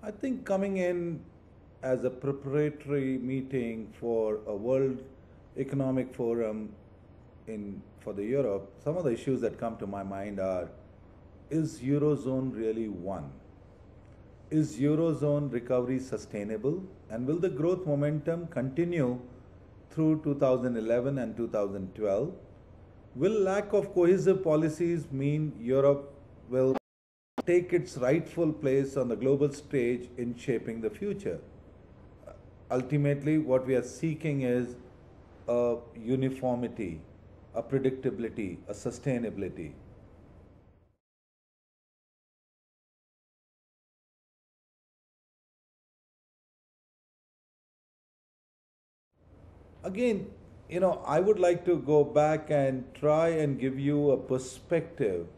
I think coming in as a preparatory meeting for a World Economic Forum for the Europe, some of the issues that come to my mind are: is Eurozone really one? Is Eurozone recovery sustainable? And will the growth momentum continue through 2011 and 2012? Will lack of cohesive policies mean Europe will take its rightful place on the global stage in shaping the future? Ultimately, what we are seeking is a uniformity, a predictability, a sustainability. Again, I would like to go back and try and give you a perspective.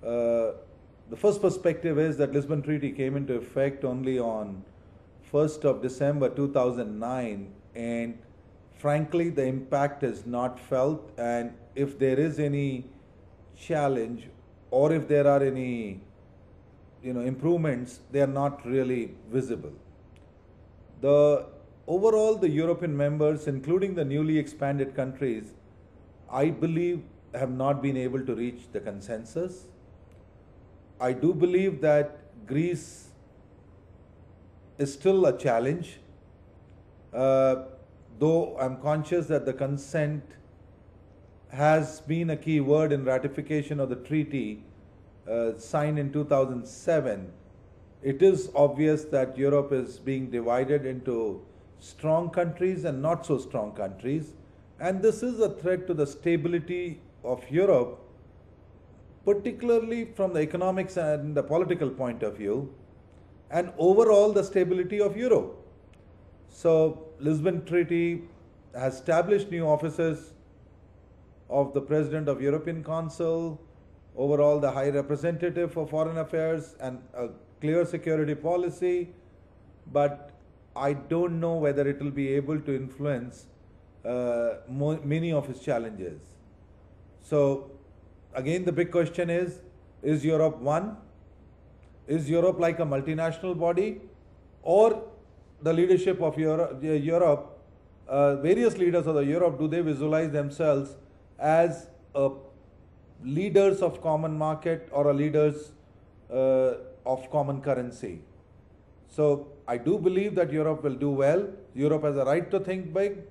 Uh, the first perspective is that Lisbon Treaty came into effect only on 1st of December 2009, and frankly, the impact is not felt. And if there is any challenge, or if there are any improvements, they are not really visible. The overall, the European members, including the newly expanded countries, I believe have not been able to reach the consensus. I do believe that Greece is still a challenge, uh, though I'm conscious that the consent has been a key word in ratification of the treaty signed in 2007. It is obvious that Europe is being divided into strong countries and not so strong countries, and this is a threat to the stability of Europe, particularly from the economics and the political point of view, and overall the stability of Europe. So, Lisbon Treaty has established new offices of the President of European Council, overall the High Representative for Foreign Affairs, and a clear security policy, but I don't know whether it will be able to influence many of its challenges. So, again, the big question is Europe one? Is Europe like a multinational body? Or the leadership of Europe, various leaders of the Europe, do they visualize themselves as leaders of common market or a leaders of common currency? So I do believe that Europe will do well. Europe has a right to think big.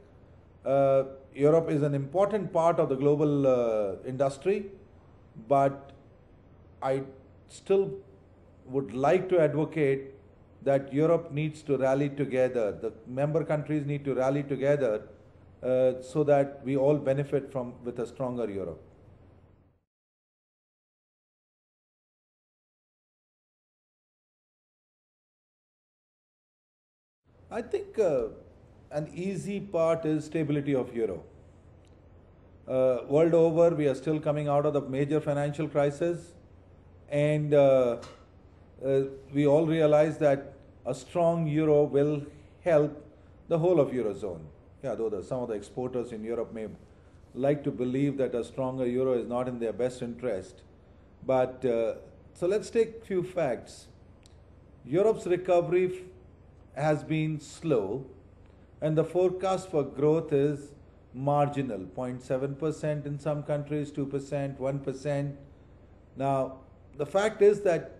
Europe is an important part of the global industry, but I still would like to advocate that Europe needs to rally together. The member countries need to rally together so that we all benefit from with a stronger Europe. I think an easy part is stability of euro. World over, we are still coming out of the major financial crisis, and we all realize that a strong euro will help the whole of eurozone. Yeah, though some of the exporters in Europe may like to believe that a stronger euro is not in their best interest, but so let's take few facts. Europe's recovery has been slow, and the forecast for growth is marginal, 0.7% in some countries, 2%, 1%. Now, the fact is that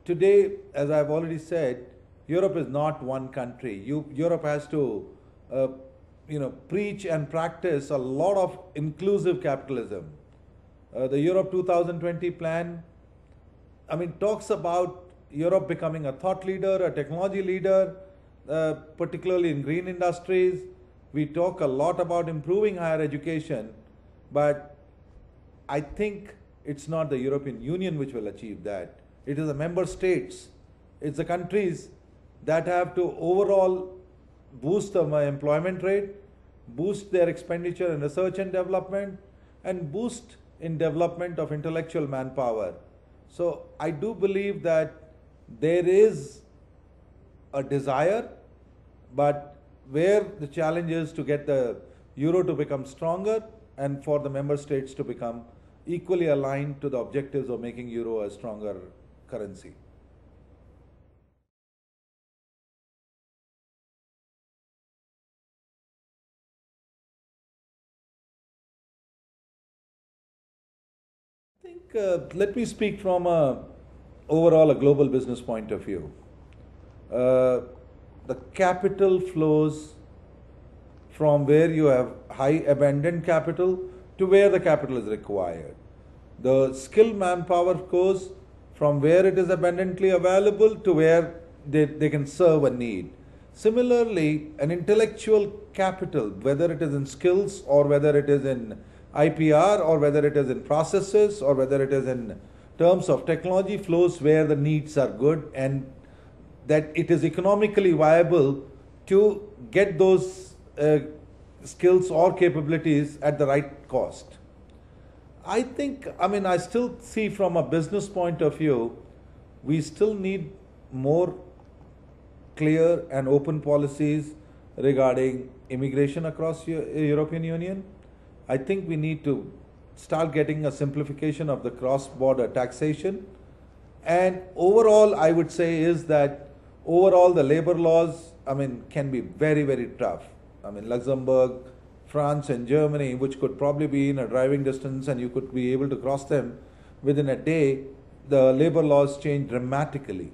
today, as I've already said, Europe is not one country. Europe has to, preach and practice a lot of inclusive capitalism. The Europe 2020 plan, talks about Europe becoming a thought leader, a technology leader, particularly in green industries. We talk a lot about improving higher education, but I think it's not the European Union which will achieve that. It is the member states, it's the countries that have to overall boost the employment rate, boost their expenditure in research and development, and boost in development of intellectual manpower. So I do believe that there is a desire, but where the challenge is to get the euro to become stronger and for the member states to become equally aligned to the objectives of making euro a stronger currency. let me speak from overall a global business point of view. The capital flows from where you have high abundant capital to where the capital is required. The skilled manpower goes from where it is abundantly available to where they can serve a need. Similarly, an intellectual capital, whether it is in skills or whether it is in IPR or whether it is in processes or whether it is in terms of technology, flows where the needs are good and that it is economically viable to get those skills or capabilities at the right cost. I still see from a business point of view, we still need more clear and open policies regarding immigration across European Union. I think we need to start getting a simplification of the cross-border taxation. And overall, I would say is that overall the labor laws, can be very, very tough. Luxembourg, France and Germany, which could probably be in a driving distance and you could be able to cross them within a day, the labor laws change dramatically.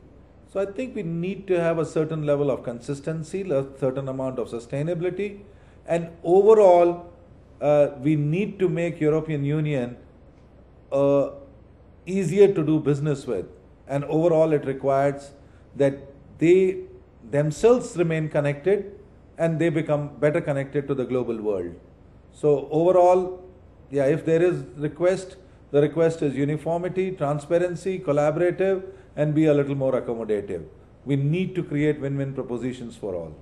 So I think we need to have a certain level of consistency, a certain amount of sustainability, and overall we need to make European Union easier to do business with. And overall it requires that they themselves remain connected and they become better connected to the global world. So overall, if there is request, the request is uniformity, transparency, collaborative, and be a little more accommodative. We need to create win-win propositions for all.